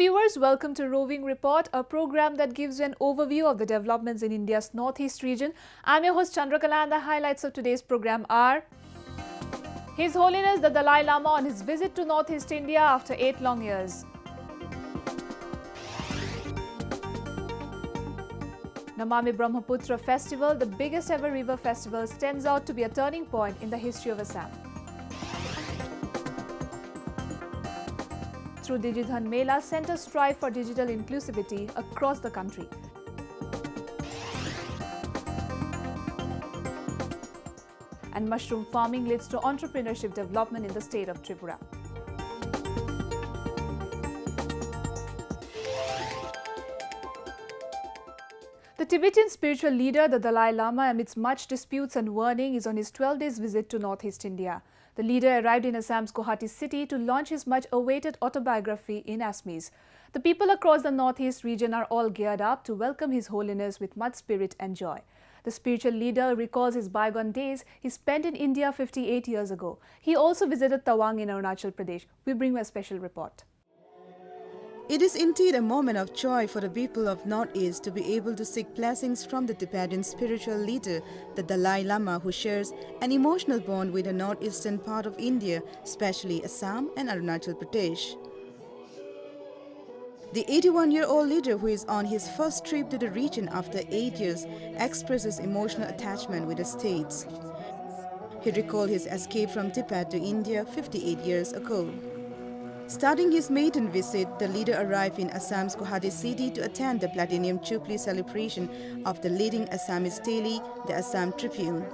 viewers, welcome to Roving Report, a program that gives you an overview of the developments in India's northeast region. I'm your host Chandrakala, and the highlights of today's program are His Holiness the Dalai Lama on his visit to northeast India after 8 long years. Namami Brahmaputra Festival, the biggest ever river festival, stands out to be a turning point in the history of Assam. Through Digidhan Mela, centers strive for digital inclusivity across the country. And mushroom farming leads to entrepreneurship development in the state of Tripura. The Tibetan spiritual leader, the Dalai Lama, amidst much disputes and warning, is on his 12 days visit to northeast India. The leader arrived in Assam's Guwahati city to launch his much-awaited autobiography in Assamese. The people across the northeast region are all geared up to welcome His Holiness with much spirit and joy. The spiritual leader recalls his bygone days he spent in India 58 years ago. He also visited Tawang in Arunachal Pradesh. We bring you a special report. It is indeed a moment of joy for the people of Northeast to be able to seek blessings from the Tibetan spiritual leader, the Dalai Lama, who shares an emotional bond with the northeastern part of India, especially Assam and Arunachal Pradesh. The 81-year-old leader, who is on his first trip to the region after 8 years, expresses emotional attachment with the states. He recalled his escape from Tibet to India 58 years ago. Starting his maiden visit, the leader arrived in Assam's Guwahati city to attend the Platinum Jubilee celebration of the leading Assamese daily, the Assam Tribune.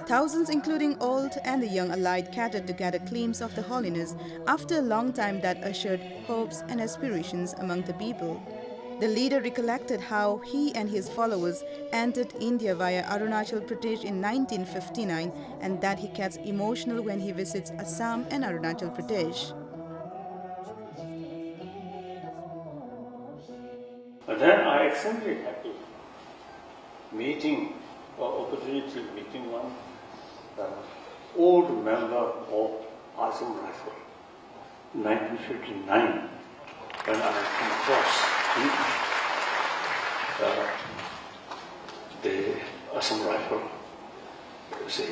Thousands, including old and the young alike, gathered to get a glimpse of the holiness after a long time that ushered hopes and aspirations among the people. The leader recollected how he and his followers entered India via Arunachal Pradesh in 1959 and that he gets emotional when he visits Assam and Arunachal Pradesh. But then I extremely happy meeting one old member of Assam Rifle, 1959, when I come across the Assam Rifle, say,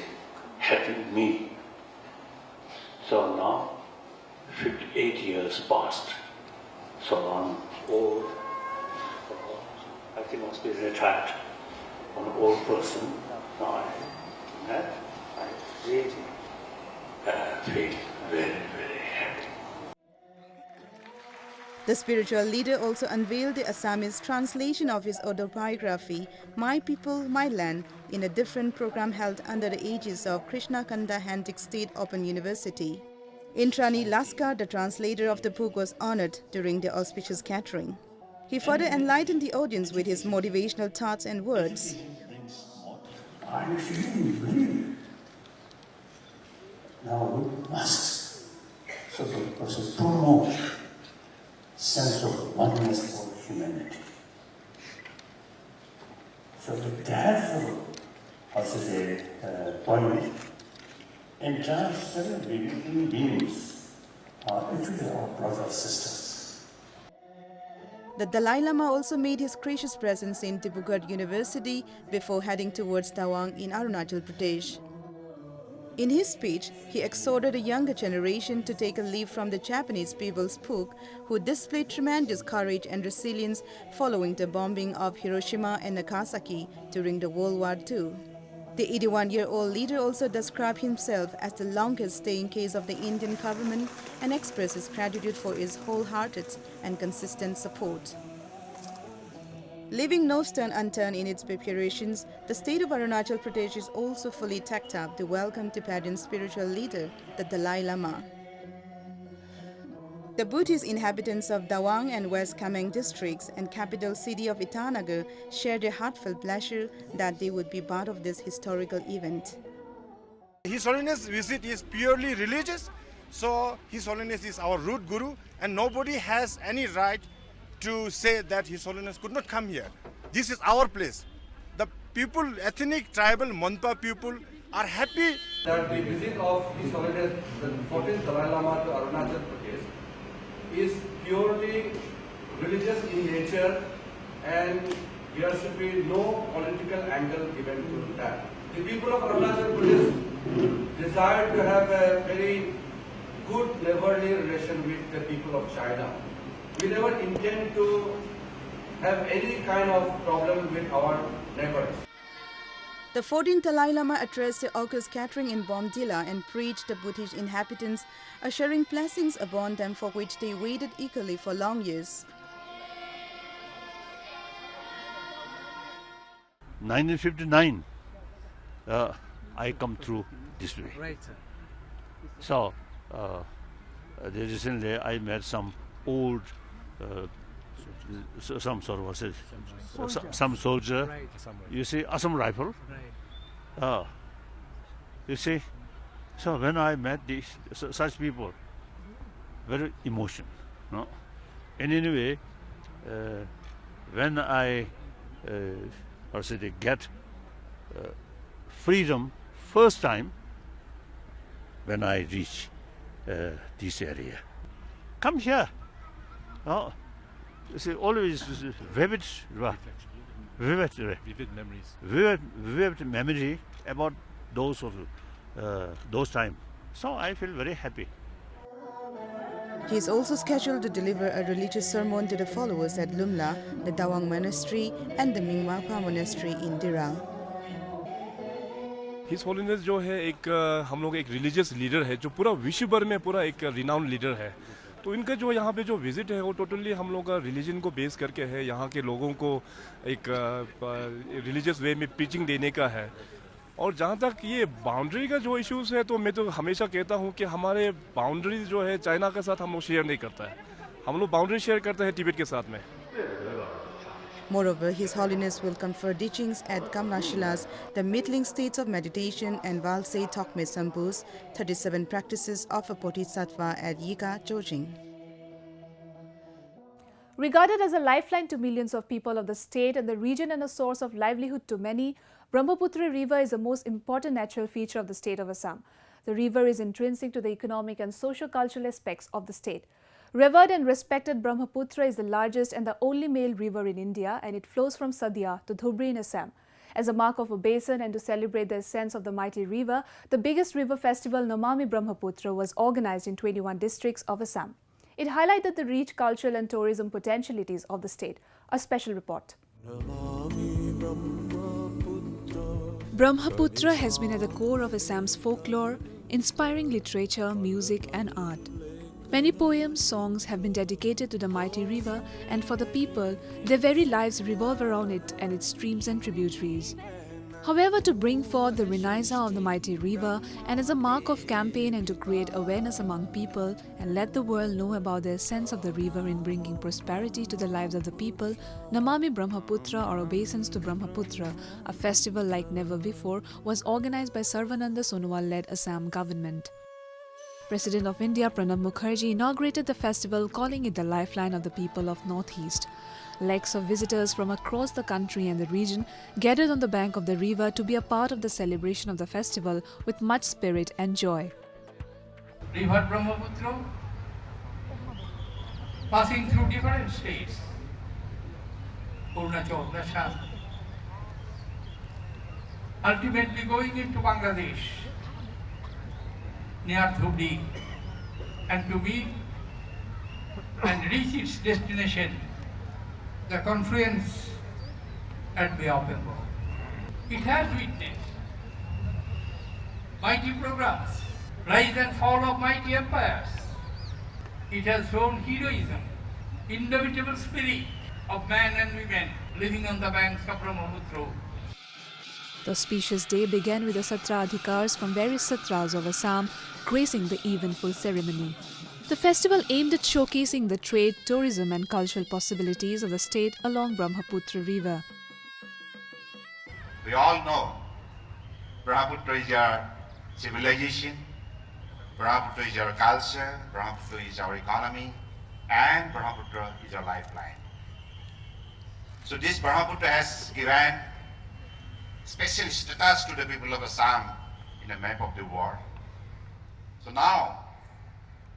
helping me. So now, 58 years passed, so I'm old. I think I must be retired. I'm an old person. Now I really feel very, very happy. The spiritual leader also unveiled the Assamese translation of his autobiography, My People, My Land, in a different program held under the aegis of Krishna Kanda Handik State Open University. Intrani Laskar, the translator of the book, was honored during the auspicious gathering. He further enlightened the audience with his motivational thoughts and words. I'm feeling very now we must sort of promote sense of oneness for humanity. So that also the point entire 7 billion beings are actually our brothers sisters. The Dalai Lama also made his gracious presence in Dibrugarh University before heading towards Tawang in Arunachal Pradesh. In his speech, he exhorted the younger generation to take a leaf from the Japanese people's spook, who displayed tremendous courage and resilience following the bombing of Hiroshima and Nagasaki during the World War II. The 81-year-old leader also described himself as the longest staying case of the Indian government and expressed his gratitude for his wholehearted and consistent support. Leaving no stone unturned in its preparations, the state of Arunachal Pradesh is also fully tacked up to welcome Tibetan spiritual leader, the Dalai Lama. The Buddhist inhabitants of Tawang and West Kameng districts and capital city of Itanagar shared their heartfelt pleasure that they would be part of this historical event. His Holiness' visit is purely religious, so His Holiness is our root guru and nobody has any right to say that His Holiness could not come here. This is our place. The people, ethnic, tribal, Monpa people are happy that the visit of His Holiness the 14th Dalai Lama to Arunachal Pradesh is purely religious in nature, and there should be no political angle given to that. The people of Arunachal Pradesh desire to have a very good neighborly relation with the people of China. We never intend to have any kind of problem with our neighbors. The 14th Dalai Lama addressed the August gathering in Bomdila and preached the Buddhist inhabitants, assuring blessings upon them for which they waited eagerly for long years. 1959, I come through this way. Right. So, recently I met some old, some sort of, what's it? Some soldier. Right. You see, some rifle. Right. You see, so when I met such people, very emotional. No? And anyway, when I get freedom first time, when I reach this area, come here. Oh, you see, always vivid Vivid memories. memory about those time. So I feel very happy. He is also scheduled to deliver a religious sermon to the followers at Lumla, the Dawang Monastery and the Mingwapa Monastery in Dira. His holiness जो है एक हम लोग एक religious leader है जो पूरा विश्व भर में पूरा एक रिनाउंड लीडर है। तो इनका जो यहाँ पे जो विजिट है वो टोटली हम लोग का रिलीजन को बेस करके है, यहाँ के लोगों को एक रिलीजियस वे में टीचिंग देने का है। और जहाँ तक ये बाउंड्री का जो इश्यूज है तो मैं तो हमेशा कहता हूँ कि हमारे बाउंड्री जो है चाइना के साथ हम लोग शेयर नहीं करता है, हम लोग बाउंड्री शेयर करते हैं तिब्बत के साथ में। Moreover, His Holiness will confer teachings at Kamlashilas, the middling states of meditation, and Valse Tokme Sambus, 37 practices of a Bodhisattva at Yiga, Jojing. Regarded as a lifeline to millions of people of the state and the region and a source of livelihood to many, Brahmaputra River is the most important natural feature of the state of Assam. The river is intrinsic to the economic and socio-cultural aspects of the state. Revered and respected, Brahmaputra is the largest and the only male river in India, and it flows from Sadia to Dhubri in Assam. As a mark of obeisance and to celebrate the ascents of the mighty river, the biggest river festival, Namami Brahmaputra, was organized in 21 districts of Assam. It highlighted the rich cultural and tourism potentialities of the state. A special report. Brahmaputra has been at the core of Assam's folklore, inspiring literature, music and art. Many poems, songs have been dedicated to the mighty river, and for the people, their very lives revolve around it and its streams and tributaries. However, to bring forth the renaissance of the mighty river and as a mark of campaign and to create awareness among people and let the world know about the essence of the river in bringing prosperity to the lives of the people, Namami Brahmaputra, or obeisance to Brahmaputra, a festival like never before, was organized by Sarvananda Sonowal-led Assam government. President of India Pranab Mukherjee inaugurated the festival, calling it the lifeline of the people of Northeast. Lakhs of visitors from across the country and the region gathered on the bank of the river to be a part of the celebration of the festival with much spirit and joy. River Brahmaputra, passing through different states, Arunachal, Assam, ultimately going into Bangladesh, near Dhubri, and to meet and reach its destination, the confluence at Bay of Bengal. It has witnessed mighty programs, rise and fall of mighty empires. It has shown heroism, indomitable spirit of men and women living on the banks of Brahmaputra. The auspicious day began with the Satra Adhikars from various Satras of Assam gracing the eventful ceremony. The festival aimed at showcasing the trade, tourism and cultural possibilities of the state along Brahmaputra River. We all know Brahmaputra is our civilization, Brahmaputra is our culture, Brahmaputra is our economy, and Brahmaputra is our lifeline. So this Brahmaputra has given special status to the people of Assam in the map of the world. So now,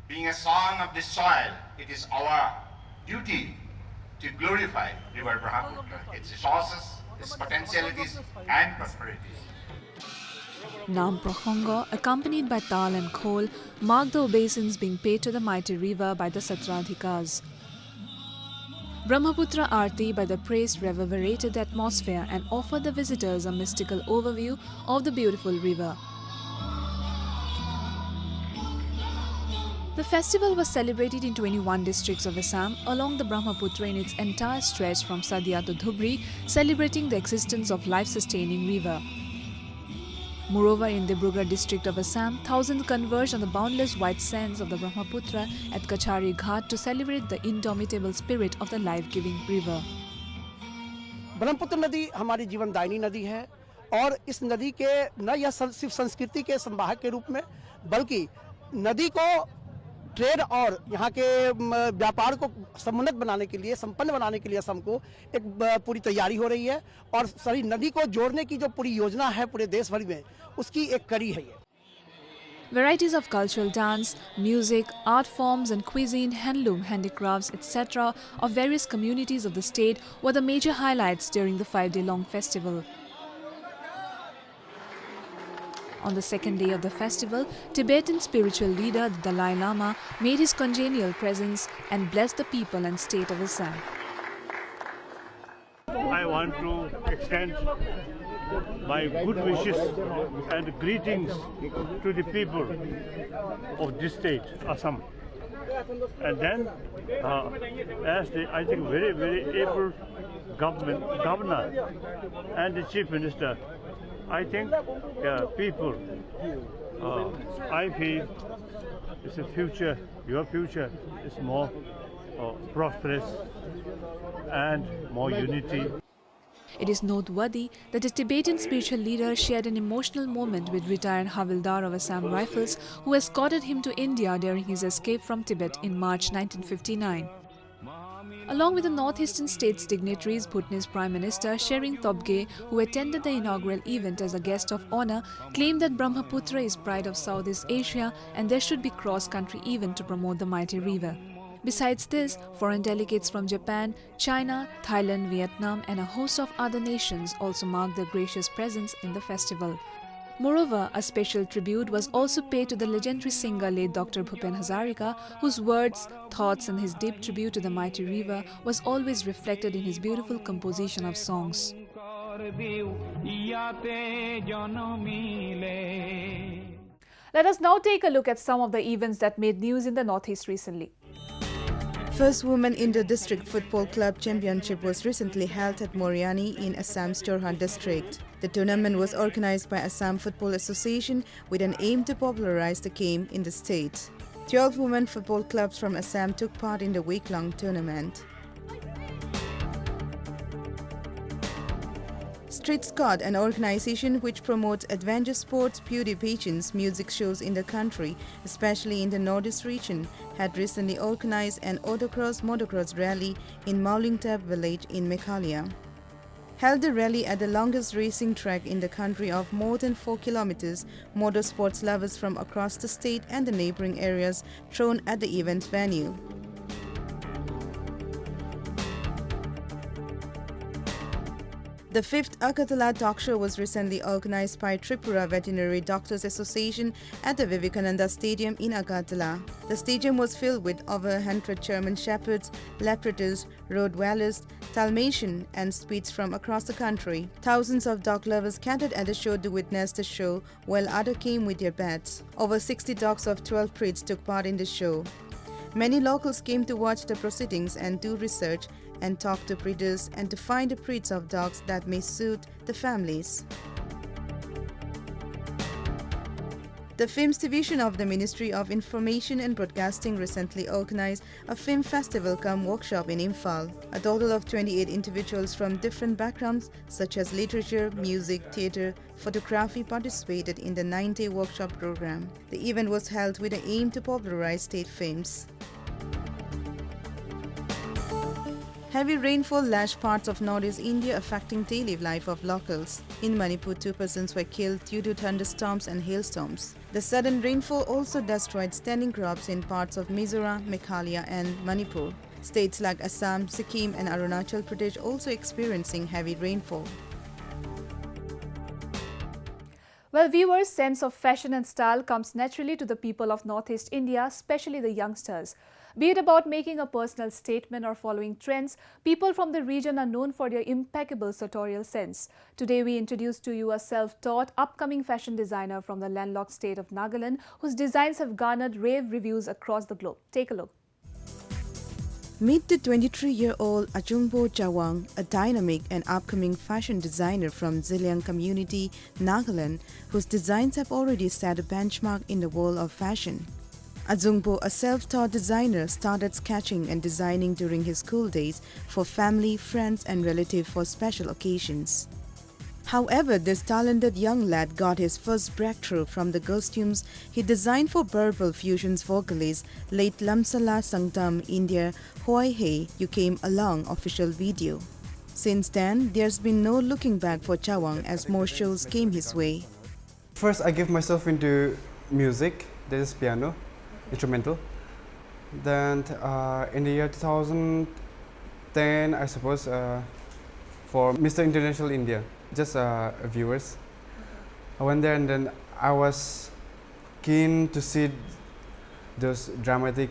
being Being a son of this soil, it is our duty to glorify River Brahmaputra, its resources, its potentialities, and prosperities. Nam Prohongo, accompanied by Tal and Khol, mark the obeisance being paid to the mighty river by the Satradhikas. Brahmaputra Aarti by the priest reverberated the atmosphere and offered the visitors a mystical overview of the beautiful river. The festival was celebrated in 21 districts of Assam along the Brahmaputra in its entire stretch from Sadia to Dhubri, celebrating the existence of life-sustaining river. Moreover, in the Dibrugarh district of Assam, thousands converged on the boundless white sands of the Brahmaputra at Kachari Ghat to celebrate the indomitable spirit of the life-giving river. Brahmaputra नदी हमारी जीवनदायिनी नदी है और इस नदी के न यह सिर्फ संस्कृति के संवाहक के रूप में बल्कि नदी को ट्रेड और यहाँ के व्यापार को समुन्नत बनाने के लिए संपन्न बनाने के लिए असम को एक पूरी तैयारी हो रही है और सारी नदी को जोड़ने की जो पूरी योजना है पूरे देश भर में उसकी एक कड़ी है ये. Varieties of cultural dance, music, art forms and cuisine, handloom, handicrafts, etc. of various communities of the state were the major highlights during the 5-day-long festival. On the second day of the festival, Tibetan spiritual leader the Dalai Lama made his congenial presence and blessed the people and state of Assam. I want to extend my good wishes and greetings to the people of this state, Assam. And then, as the, I think, very, very able governor and the chief minister, I think people, I feel it's a future, your future is more prosperous and more unity. It is noteworthy that the Tibetan spiritual leader shared an emotional moment with retired Havildar of Assam Rifles who escorted him to India during his escape from Tibet in March 1959. Along with the northeastern states dignitaries, Bhutanese Prime Minister Shering Tobgay, who attended the inaugural event as a guest of honor, claimed that Brahmaputra is pride of Southeast Asia and there should be cross-country event to promote the mighty river. Besides this, foreign delegates from Japan, China, Thailand, Vietnam and a host of other nations also marked their gracious presence in the festival. Moreover, a special tribute was also paid to the legendary singer late Dr. Bhupen Hazarika, whose words, thoughts and his deep tribute to the mighty river was always reflected in his beautiful composition of songs. Let us now take a look at some of the events that made news in the Northeast recently. First Women Inter-District Football Club Championship was recently held at Moriani in Assam's Jorhat district. The tournament was organized by Assam Football Association with an aim to popularize the game in the state. 12 women football clubs from Assam took part in the week-long tournament. Street Squad, an organization which promotes adventure sports, beauty pageants, music shows in the country, especially in the Northeast region, had recently organized an autocross-motocross rally in Maulingtab village in Meghalaya. Held the rally at the longest racing track in the country of more than 4 kilometers, motorsports lovers from across the state and the neighboring areas thrown at the event venue. The 5th Agartala Talk Show was recently organized by Tripura Veterinary Doctors Association at the Vivekananda Stadium in Agartala. The stadium was filled with over 100 German Shepherds, Labradors, Rottweilers, Dalmatian and Spitz from across the country. Thousands of dog lovers gathered at the show to witness the show, while others came with their pets. Over 60 dogs of 12 breeds took part in the show. Many locals came to watch the proceedings and do research and talk to breeders and to find the breeds of dogs that may suit the families. The Films Division of the Ministry of Information and Broadcasting recently organized a film festival cum workshop in Imphal. A total of 28 individuals from different backgrounds such as literature, music, theatre, photography participated in the 9-day workshop program. The event was held with the aim to popularize state films. Heavy rainfall lashed parts of northeast India, affecting daily life of locals. In Manipur, 2 persons were killed due to thunderstorms and hailstorms. The sudden rainfall also destroyed standing crops in parts of Mizoram, Meghalaya and Manipur. States like Assam, Sikkim and Arunachal Pradesh also experiencing heavy rainfall. Well, viewers' sense of fashion and style comes naturally to the people of Northeast India, especially the youngsters. Be it about making a personal statement or following trends, people from the region are known for their impeccable sartorial sense. Today, we introduce to you a self-taught, upcoming fashion designer from the landlocked state of Nagaland, whose designs have garnered rave reviews across the globe. Take a look. Meet the 23-year-old Ajungbo Chawang, a dynamic and upcoming fashion designer from Ziliang community, Nagaland, whose designs have already set a benchmark in the world of fashion. Ajungbo, a self-taught designer, started sketching and designing during his school days for family, friends and relatives for special occasions. However, this talented young lad got his first breakthrough from the costumes he designed for Burble Fusion's vocalist, late Lamsala Sangtam India Hoi Hey You Came Along official video. Since then, there's been no looking back for Chawang as more shows came his way. First, I gave myself into music, that is piano, instrumental. Then in the year 2010, I suppose, for Mr. International India. Just viewers. I went there and then I was keen to see those dramatic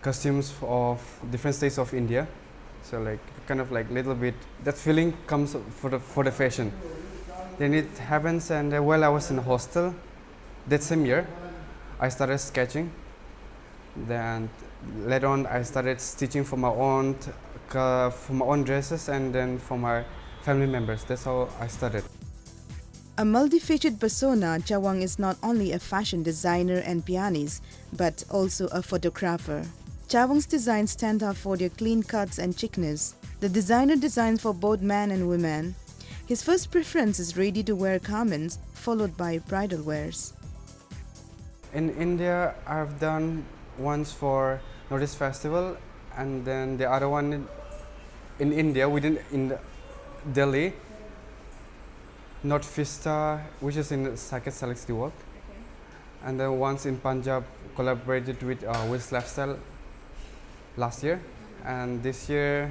costumes of different states of India. So like kind of like little bit that feeling comes for the fashion. Then it happens, and while I was in a hostel that same year, I started sketching. Then later on, I started stitching for my own dresses and then for my family members. That's how I started. A multifaceted persona, Chawang is not only a fashion designer and pianist, but also a photographer. Chawang's designs stand out for their clean cuts and chickness. The designer designs for both men and women. His first preference is ready-to-wear garments, followed by bridal wears. In India, I've done once for Northeast Festival, and then the other one in India, in Delhi, North Vista, which is in Saket Selects the Work. And then once in Punjab, collaborated with Wiz Lifestyle last year. And this year,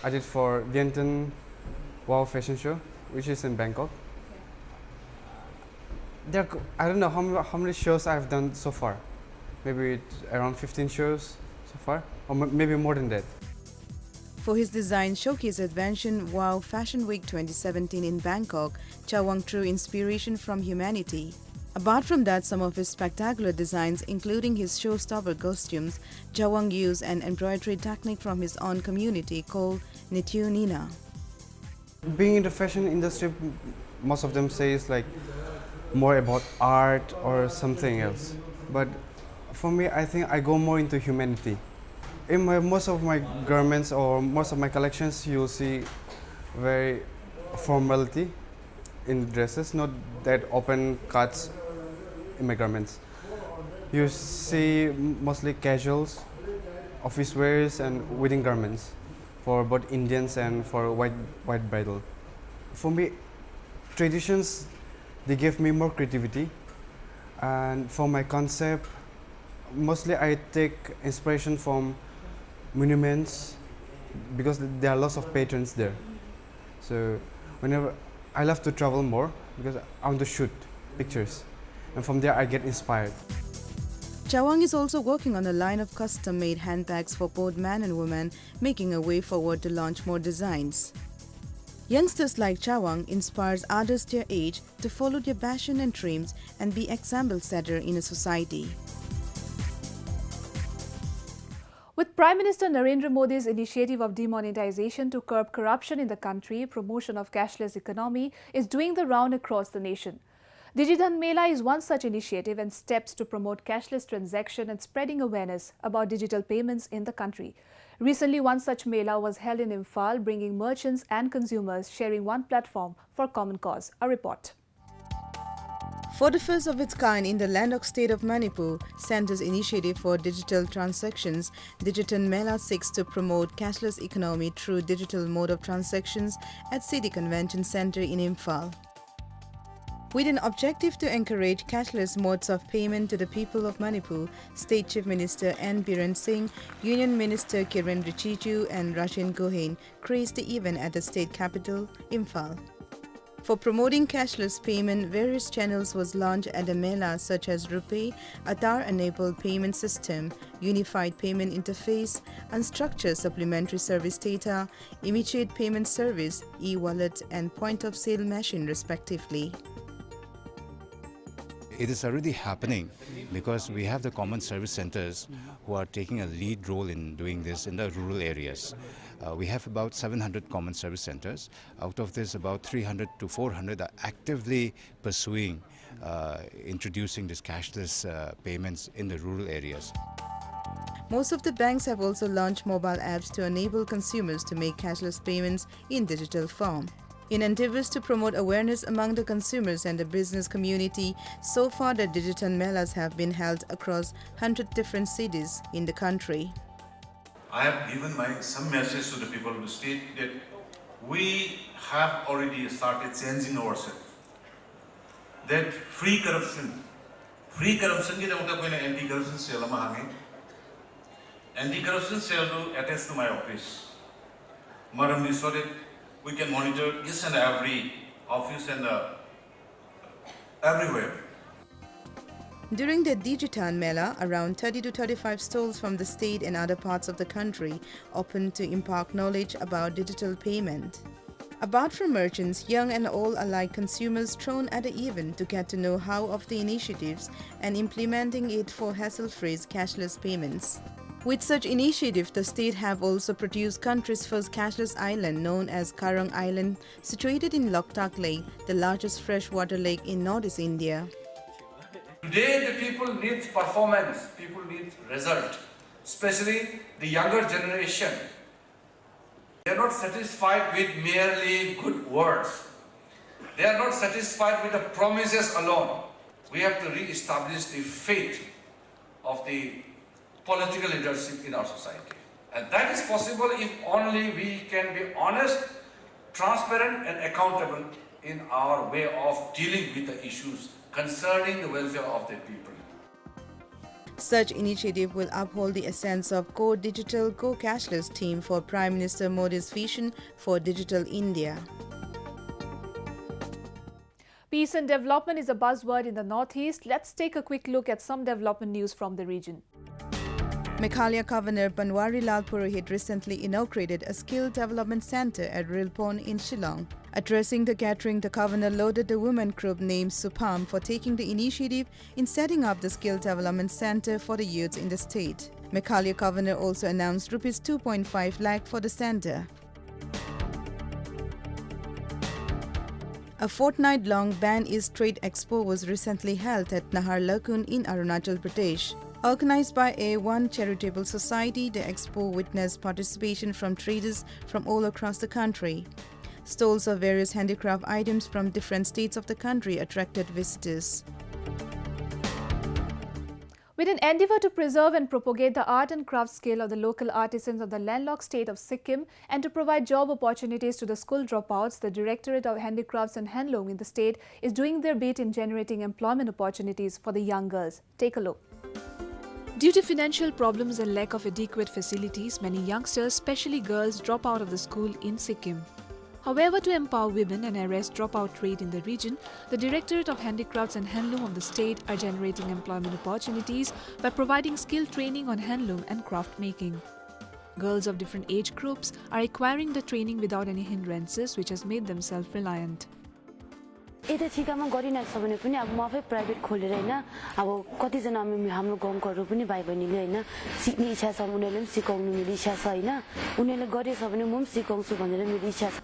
I did for Vientiane Wow Fashion Show, which is in Bangkok. I don't know how many shows I've done so far. Maybe around 15 shows so far, or maybe more than that. For his design showcase at Vientiane Wow Fashion Week 2017 in Bangkok, Chawang drew inspiration from humanity. Apart from that, some of his spectacular designs, including his showstopper costumes, Chawang used an embroidery technique from his own community called Nityu Nina. Being in the fashion industry, most of them say it's like more about art or something else. But for me, I think I go more into humanity. In most of my garments or most of my collections, you'll see very formality in dresses, not that open cuts in my garments. You see mostly casuals, office wears and wedding garments for both Indians and for white bridal. For me, traditions, they give me more creativity, and for my concept, mostly I take inspiration from monuments because there are lots of patrons there. So whenever I love to travel more because I want to shoot pictures, and from there I get inspired. Chawang is also working on a line of custom-made handbags for both men and women, making a way forward to launch more designs. Youngsters like Chawang inspires others their age to follow their passion and dreams and be example setter in a society. With Prime Minister Narendra Modi's initiative of demonetization to curb corruption in the country, promotion of cashless economy is doing the round across the nation. Digidhan Mela is one such initiative and steps to promote cashless transaction and spreading awareness about digital payments in the country. Recently, one such Mela was held in Imphal, bringing merchants and consumers sharing one platform for common cause. A report. For the first of its kind in the landlocked state of Manipur, Centre's initiative for digital transactions, Digital Mela seeks to promote cashless economy through digital mode of transactions at City Convention Centre in Imphal. With an objective to encourage cashless modes of payment to the people of Manipur, State Chief Minister N. Biren Singh, Union Minister Kiren Rijiju and Rachin Gohain graced the event at the state capital, Imphal. For promoting cashless payment, various channels was launched at the Mela such as RuPay, Aadhaar-enabled payment system, unified payment interface, unstructured supplementary service data, immediate payment service, e-wallet and point-of-sale machine respectively. It is already happening because we have the common service centers who are taking a lead role in doing this in the rural areas. We have about 700 common service centers. Out of this, about 300 to 400 are actively pursuing introducing this cashless payments in the rural areas. Most of the banks have also launched mobile apps to enable consumers to make cashless payments in digital form. In endeavors to promote awareness among the consumers and the business community, so far the digital melas have been held across 100 different cities in the country. I have given some message to the people of the state that we have already started changing ourselves. That free corruption ki ta uta koina anti-corruption cell ma hange. Anti-corruption cell to attach to my office. Maramni so that we can monitor each and every office and everywhere. During the Digital Mela, around 30 to 35 stalls from the state and other parts of the country opened to impart knowledge about digital payment. Apart from merchants, young and old alike consumers thrown at the event to get to know how of the initiatives and implementing it for hassle-free cashless payments. With such initiative, the state have also produced country's first cashless island known as Karang Island, situated in Loktak Lake, the largest freshwater lake in Northeast India. Today the people need performance, people need result, especially the younger generation. They are not satisfied with merely good words. They are not satisfied with the promises alone. We have to re-establish the faith of the political leadership in our society. And that is possible if only we can be honest, transparent and accountable in our way of dealing with the issues concerning the welfare of the people. Such initiative will uphold the essence of Go Digital, Go Cashless theme for Prime Minister Modi's vision for Digital India. Peace and development is a buzzword in the Northeast. Let's take a quick look at some development news from the region. Meghalaya Governor Banwarilal Purohit recently inaugurated a skill development center at Rilpon in Shillong. Addressing the gathering, the governor lauded the women group named Supam for taking the initiative in setting up the skill development center for the youths in the state. Meghalaya Governor also announced Rs 2.5 lakh for the center. A fortnight-long Ban East Trade Expo was recently held at Naharlakun in Arunachal Pradesh. Organized by A1 Charitable Society, the expo witnessed participation from traders from all across the country. Stalls of various handicraft items from different states of the country attracted visitors. With an endeavour to preserve and propagate the art and craft skill of the local artisans of the landlocked state of Sikkim and to provide job opportunities to the school dropouts, the Directorate of Handicrafts and Handloom in the state is doing their bit in generating employment opportunities for the young girls. Take a look. Due to financial problems and lack of adequate facilities, many youngsters, especially girls, drop out of the school in Sikkim. However, to empower women and arrest dropout rate in the region, the Directorate of Handicrafts and Handloom of the state are generating employment opportunities by providing skill training on handloom and craft making. Girls of different age groups are acquiring the training without any hindrances, which has made them self-reliant. यता ठिकामा गरिरहेको छ भने पनि अब म आफै private खोलेर हैन अब कति जना हाम्रो गाउँकोहरु पनि भाइ बहिनीले हैन सिक्ने इच्छा छ उनीहरुले पनि सिकाउनु मेरो इच्छा छ हैन उनीहरुले गरेछ भने म पनि सिकाउँछु भनेर मेरो इच्छा छ.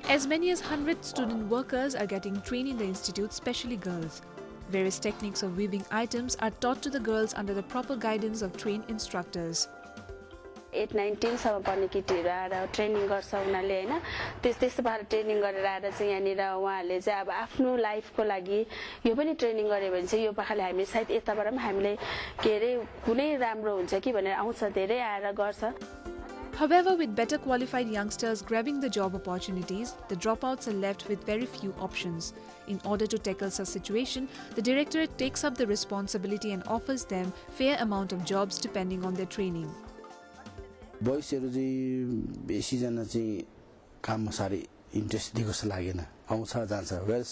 As many as 100 student workers are getting trained in the institute, especially girls. Various techniques of weaving items are taught to the girls under the proper guidance of trained instructors. 8, 9, 10 सम्म पढ्ने केटीहरू आएर ट्रेनिङ गर्छ उनीहरूले हैन त्यस्तो भएर training गरेर आएर चाहिँ यहाँनिर उहाँहरूले चाहिँ अब आफ्नो लाइफको लागि यो पनि ट्रेनिङ गर्यो भने चाहिँ यो पाखाले हामी सायद यताबाट पनि हामीले के अरे कुनै राम्रो हुन्छ कि भनेर आउँछ धेरै आएर गर्छ. However, with better qualified youngsters grabbing the job opportunities, the dropouts are left with very few options. In order to tackle such situation, the directorate takes up the responsibility and offers them fair amount of jobs depending on their training. Boysहरू चाहिँ बेसी जना चाहिँ काममा सारै interest दिएको जस्तो लागेन आउँछ जान्छ वेल्स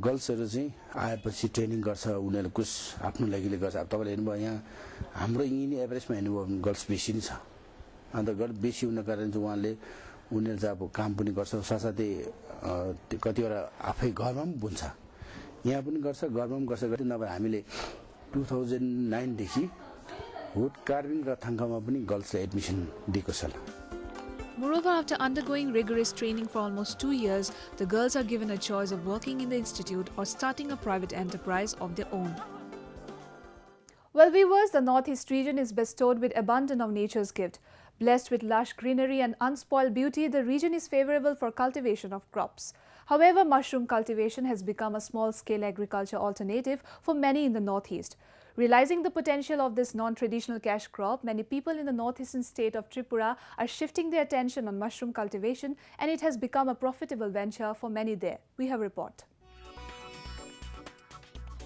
गर्ल्सहरू चाहिँ आएपछि ट्रेनिङ गर्छ उनीहरूले कुछ आफ्नो लागिले गर्छ अब तपाईले हेर्नुभयो यहाँ हाम्रो यिनी एभरेजमा हेर्नुभयो भने गर्ल्स बेसी नै छ अन्त गर्ल बेसी हुन कारण चाहिँ उनीहरू चाहिँ अब काम पनि गर्छ साथसाथै कतिवटा आफै घरमा पनि बुन्छ यहाँ पनि गर्छ घरमा पनि गर्छ गरी नभए हामीले 2009 देखि वुड कार्विङ र थाङ्कामा पनि गर्ल्सलाई एडमिसन दिएको छ. Moreover, after undergoing rigorous training for almost 2 years, the girls are given a choice of working in the institute or starting a private enterprise of their own. Well, viewers, the Northeast region is bestowed with abundance of nature's gift. Blessed with lush greenery and unspoiled beauty, the region is favorable for cultivation of crops. However, mushroom cultivation has become a small-scale agriculture alternative for many in the Northeast. Realizing the potential of this non-traditional cash crop, many people in the northeastern state of Tripura are shifting their attention on mushroom cultivation, and it has become a profitable venture for many there. We have a report.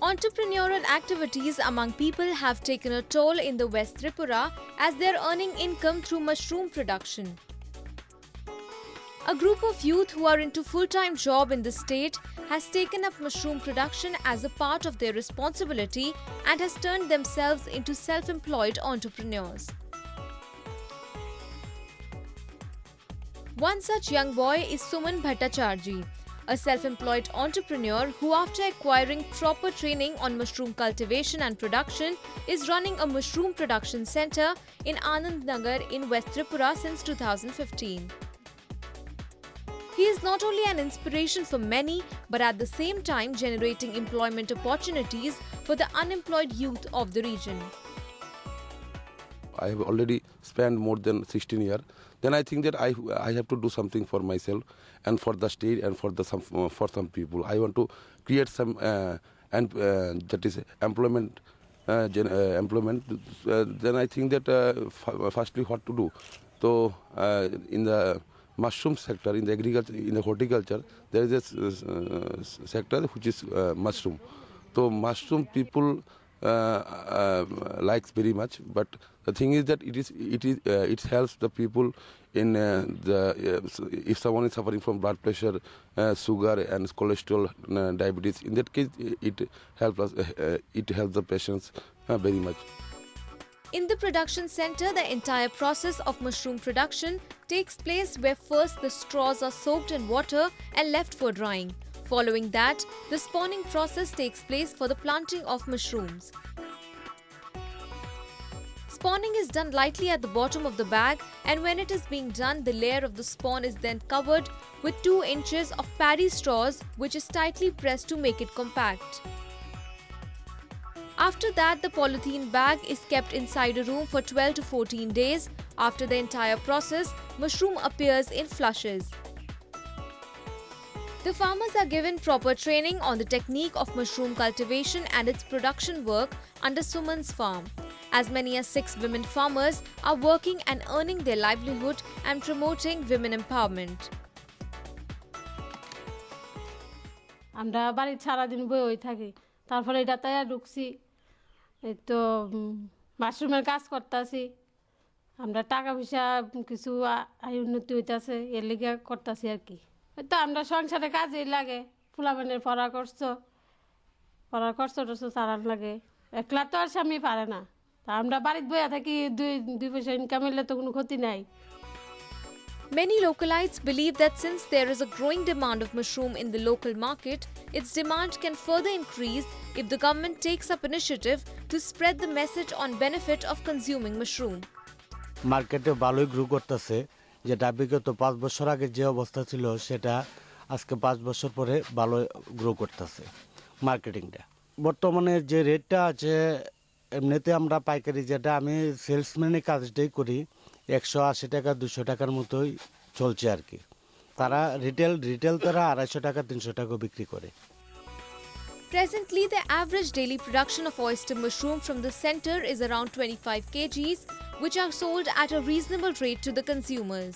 Entrepreneurial activities among people have taken a toll in the West Tripura as they are earning income through mushroom production. A group of youth who are into full-time job in the state has taken up mushroom production as a part of their responsibility and has turned themselves into self-employed entrepreneurs. One such young boy is Suman Bhattacharji, a self-employed entrepreneur who, after acquiring proper training on mushroom cultivation and production, is running a mushroom production center in Anand Nagar in West Tripura since 2015. He is not only an inspiration for many, but at the same time generating employment opportunities for the unemployed youth of the region. I have already spent more than 16 years. Then I think that I have to do something for myself and for the state and for some people. I want to create some that is employment. Then I think that firstly what to do. So in the mushroom sector, in the agriculture, in the horticulture, there is a sector which is mushroom. So mushroom people likes very much, but the thing is that it helps the people in if someone is suffering from blood pressure, sugar and cholesterol, diabetes. In that case, it helps the patients very much. In the production center, the entire process of mushroom production takes place where first the straws are soaked in water and left for drying. Following that, the spawning process takes place for the planting of mushrooms. Spawning is done lightly at the bottom of the bag, and when it is being done, the layer of the spawn is then covered with 2 inches of paddy straws, which is tightly pressed to make it compact. After that, the polythene bag is kept inside a room for 12 to 14 days. After the entire process, mushroom appears in flushes. The farmers are given proper training on the technique of mushroom cultivation and its production work under Suman's farm. As many as 6 women farmers are working and earning their livelihood and promoting women empowerment. আমরা বাড়ি সারা দিন বই হই থাকি তারপরে এটা তৈরি ঢুকছি এই তো মাশরুমের কাজ করতেছি আমরা টাকা পয়সা কিছু আয় উন্নতি হইতাছে এর লাগি করতেছি আর কি তো আমরা সংসারে কাজেই লাগে ফুলাবানের পড়া খরচ সারার লাগে একলা তো আর স্বামী পারে না তা আমরা বাড়িতে বইয়া থাকি দুই পয়সা ইনকাম হইলে তো কোনো ক্ষতি নাই. Many localites believe that since there is a growing demand of mushroom in the local market, its demand can further increase if the government takes up initiative to spread the message on benefit of consuming mushroom. মার্কেটে ভালোই grow করতেছে, যেটা বিগত 5 বছর আগে যে অবস্থা ছিল সেটা আজকে 5 বছর পরে ভালো গ্রো করতেছে মার্কেটিংটা। বর্তমানে যে রেটটা আছে এমনিতে আমরা পাইকারি যেটা আমি সেলসম্যানের কাজটাই করি 180 টাকা 200 টাকার মতোই চলছে আর কি তারা রিটেল তারা 250 টাকা 300 টাকা বিক্রি করে Presently, the average daily production of oyster mushroom from the center is around 25 kgs, which are sold at a reasonable rate to the consumers.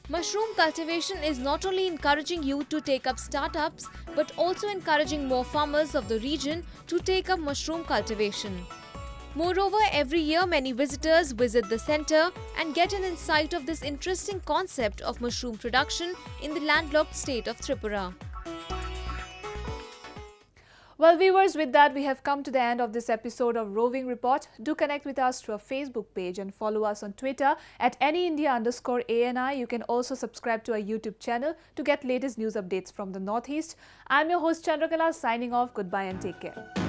Mushroom cultivation is not only encouraging youth to take up startups, but also encouraging more farmers of the region to take up mushroom cultivation. Moreover, every year many visitors visit the center and get an insight of this interesting concept of mushroom production in the landlocked state of Tripura. Well, viewers, with that, we have come to the end of this episode of Roving Report. Do connect with us through our Facebook page and follow us on Twitter at AnyIndia_ANI. You can also subscribe to our YouTube channel to get latest news updates from the Northeast. I'm your host, Chandrakala, signing off. Goodbye and take care.